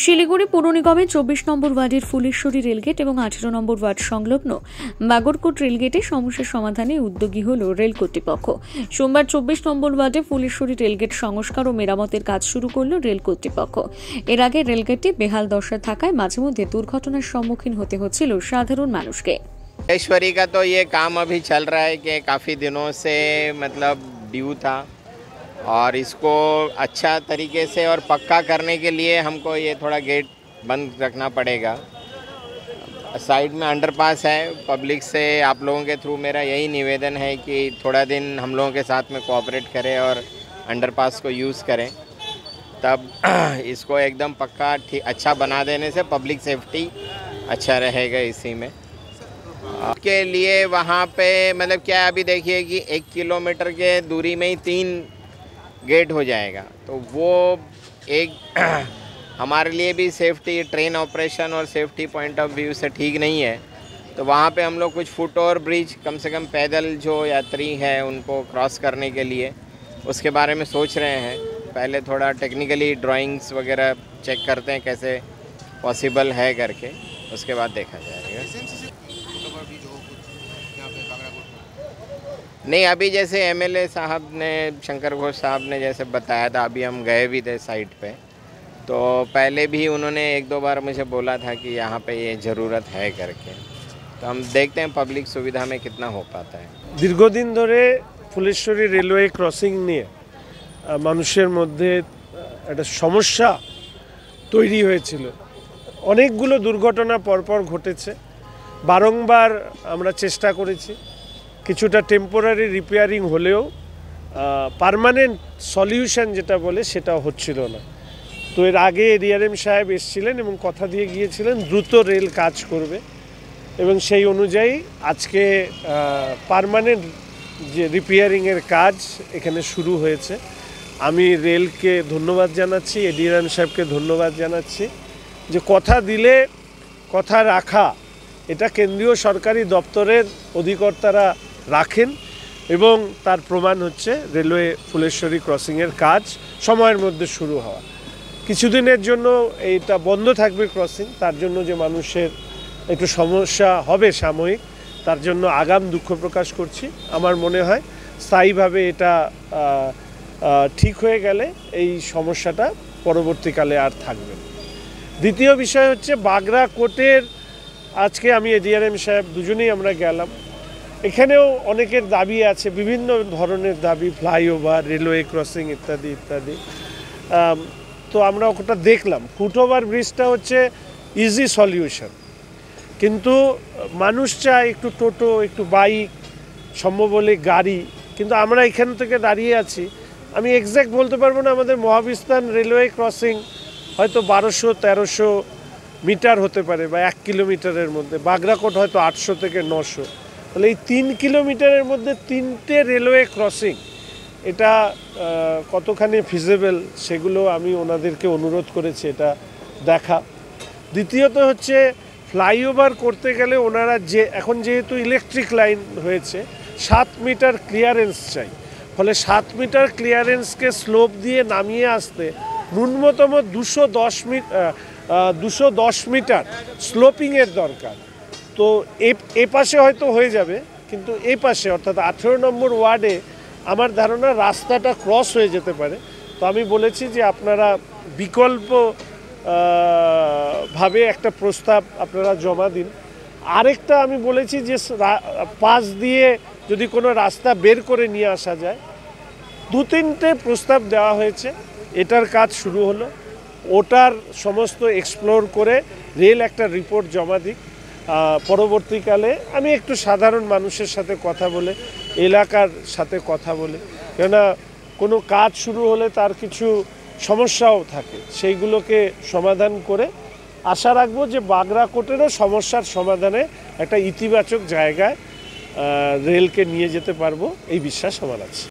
শিলিগুড়ি পৌর নিগমের ২৪ নম্বর ওয়ার্ডের ফুলেশ্বরী রেলগেট এবং ১৮ নম্বর ওয়ার্ড সংলগ্ন বাগরকোট রেলগেটে সমস্যার সমাধানে উদ্যোগী হল রেল কর্তৃপক্ষ। সোমবার ২৪ নম্বর ওয়ার্ডে ফুলেশ্বরী রেলগেট সংস্কার ও মেরামতের কাজ শুরু করল রেল কর্তৃপক্ষ। এর আগে রেলগেটটি বেহাল দশায় থাকায় মাঝে মধ্যে দুর্ঘটনার সম্মুখীন হতে হচ্ছিল সাধারণ মানুষকে। फुलेश्वरी का तो ये काम अभी चल रहा है कि काफ़ी दिनों से मतलब ड्यू था और इसको अच्छा तरीके से और पक्का करने के लिए हमको ये थोड़ा गेट बंद रखना पड़ेगा। साइड में अंडरपास है। पब्लिक से आप लोगों के थ्रू मेरा यही निवेदन है कि थोड़ा दिन हम लोगों के साथ में कोऑपरेट करें और अंडरपास को यूज़ करें, तब इसको एकदम पक्का अच्छा बना देने से पब्लिक सेफ्टी अच्छा रहेगा। इसी में के लिए वहाँ पे मतलब क्या अभी देखिए कि 1 किलोमीटर के दूरी में ही 3 गेट हो जाएगा, तो वो एक हमारे लिए भी सेफ्टी ट्रेन ऑपरेशन और सेफ्टी पॉइंट ऑफ व्यू से ठीक नहीं है। तो वहाँ पे हम लोग कुछ फुट ओवर ब्रिज कम से कम पैदल जो यात्री हैं उनको क्रॉस करने के लिए उसके बारे में सोच रहे हैं। पहले थोड़ा टेक्निकली ड्राइंग्स वगैरह चेक करते हैं कैसे पॉसिबल है करके, उसके बाद देखा जाएगा। नहीं, अभी जैसे एमएलए साहब ने, शंकर घोष साहब ने जैसे बताया था, अभी हम गए भी थे साइट पे, तो पहले भी उन्होंने 1-2 बार मुझे बोला था कि यहाँ पे ये ज़रूरत है करके। तो हम देखते हैं पब्लिक सुविधा में कितना हो पाता है। দীর্ঘদিন ধরে ফুলেশ্বরী রেলওয়ে ক্রসিং নিয়ে মানুষের মধ্যে একটা সমস্যা তৈরি হয়েছিল। অনেকগুলো দুর্ঘটনা পরপর ঘটেছে। বারংবার আমরা চেষ্টা করেছি, কিছুটা টেম্পোরারি রিপেয়ারিং হলেও পার্মানেন্ট সলিউশন যেটা বলে সেটা হচ্ছিল না। তো এর আগে ডিআরএম সাহেব এসেছিলেন এবং কথা দিয়ে গিয়েছিলেন দ্রুত রেল কাজ করবে, এবং সেই অনুযায়ী আজকে পার্মানেন্ট যে রিপেয়ারিংয়ের কাজ এখানে শুরু হয়েছে। আমি রেলকে ধন্যবাদ জানাচ্ছি, ডিআরএম সাহেবকে ধন্যবাদ জানাচ্ছি যে কথা দিলে কথা রাখা, এটা কেন্দ্রীয় সরকারি দপ্তরের অধিকর্তারা রাখেন, এবং তার প্রমাণ হচ্ছে রেলওয়ে ফুলেশ্বরী ক্রসিংয়ের কাজ সময়ের মধ্যে শুরু হওয়া। কিছুদিনের জন্য এইটা বন্ধ থাকবে ক্রসিং, তার জন্য যে মানুষের একটু সমস্যা হবে সাময়িক, তার জন্য আগাম দুঃখ প্রকাশ করছি। আমার মনে হয় স্থায়ীভাবে এটা ঠিক হয়ে গেলে এই সমস্যাটা পরবর্তীকালে আর থাকবে না। দ্বিতীয় বিষয় হচ্ছে বাগরাকোটের, আজকে আমি ডিআরএম সাহেব দুজনেই আমরা গেলাম, এখানেও অনেকের দাবি আছে, বিভিন্ন ধরনের দাবি, ফ্লাইওভার, রেলওয়ে ক্রসিং ইত্যাদি ইত্যাদি। তো আমরা ওটা দেখলাম। ফুটওভার ব্রিজটা হচ্ছে ইজি সলিউশন, কিন্তু মানুষ চায় একটু টোটো, একটু বাইক, সম্ভব হলে গাড়ি। কিন্তু আমরা এখান থেকে দাঁড়িয়ে আছি, আমি এক্স্যাক্ট বলতে পারবো না, আমাদের মহাবিস্তান রেলওয়ে ক্রসিং হয়তো 1200-1300 মিটার হতে পারে বা 1 কিলোমিটারের মধ্যে, বাগরাকোট হয়তো 800 থেকে 900। তাহলে এই 3 কিলোমিটারের মধ্যে 3টে রেলওয়ে ক্রসিং, এটা কতখানি ফিজিবল সেগুলো আমি ওনাদেরকে অনুরোধ করেছি এটা দেখা। দ্বিতীয়ত হচ্ছে ফ্লাইওভার করতে গেলে ওনারা যে এখন যেহেতু ইলেকট্রিক লাইন হয়েছে, 7 মিটার ক্লিয়ারেন্স চাই। ফলে 7 মিটার ক্লিয়ারেন্সকে স্লোপ দিয়ে নামিয়ে আসতে ন্যূনতম 210 মিটার স্লোপিংয়ের দরকার। তো এ পাশে হয়তো হয়ে যাবে, কিন্তু এই পাশে অর্থাৎ 18 নম্বর ওয়ার্ডে আমার ধারণা রাস্তাটা ক্রস হয়ে যেতে পারে। তো আমি বলেছি যে আপনারা বিকল্প ভাবে একটা প্রস্তাব আপনারা জমা দিন। আরেকটা আমি বলেছি যে পাশ দিয়ে যদি কোনো রাস্তা বের করে নিয়ে আসা যায়। 2-3টে প্রস্তাব দেওয়া হয়েছে, এটার কাজ শুরু হলো। ওটার সমস্ত এক্সপ্লোর করে রেল একটা রিপোর্ট জমা দিক। পরবর্তীকালে আমি একটু সাধারণ মানুষের সাথে কথা বলে, এলাকার সাথে কথা বলে, কেননা কোনো কাজ শুরু হলে তার কিছু সমস্যাও থাকে, সেইগুলোকে সমাধান করে আশা রাখবো যে বাগরাকোটেরও সমস্যার সমাধানে একটা ইতিবাচক জায়গায় রেলকে নিয়ে যেতে পারবো, এই বিশ্বাস আমার আছে।